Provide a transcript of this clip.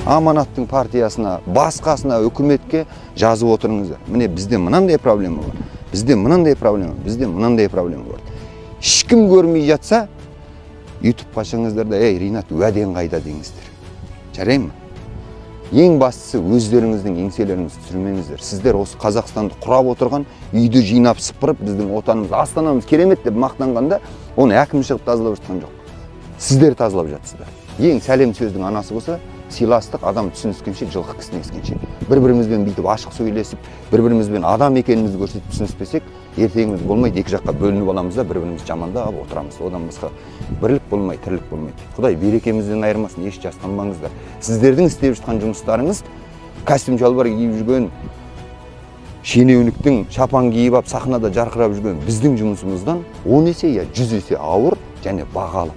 Аманаттың партиясына, басқасына, өкіметке жазып отырыңыздар. Міне бізде мынандай проблема бар. Бізде мынандай проблема, бізде мынандай проблема бар. Ешкім көрмей жатса, YouTube-қа шығыңыздар да, "Ей, Ринат, уәдең қайда?" деңіздер. Жарай ма? Ең бастысы өздеріңіздің еңселеріңізді түсірмеңіздер. Сіздер осы Қазақстанды құрап отырған, үйді жинап сыпырып, біздің отанымыз, астанамыз керемет деп мақтанғанда, оны әкім шығып тазалап жатқан жоқ. Сіздер тазалап жатсыздар. Ең сәлем сөздің анасы болса, сыйластық, адам түсініскенше, жылқы кісіне ескенше. Бір-бірімізбен бүйтіп ашық сөйлесіп, бір-бірімізбен адам екенімізді көрсетіп түсініспесек, ертеңіміз болмайды, екі жаққа бөлініп аламыз да, бір-бірімізді жамандап отырамыз. Одан басқа бірлік болмайды, тірлік болмайды. Құдай берекемізден айырмасын, еш жастанбаңыздар. Сіздердің істеп жатқан жұмыстарыңыз, костюм шалбар киіп жүрген, шенеуніктің шапан киіп ап, сахнада жарқырап жүрген біздің жұмысымыздан 10 есе я 100 есе ауыр және бағалы.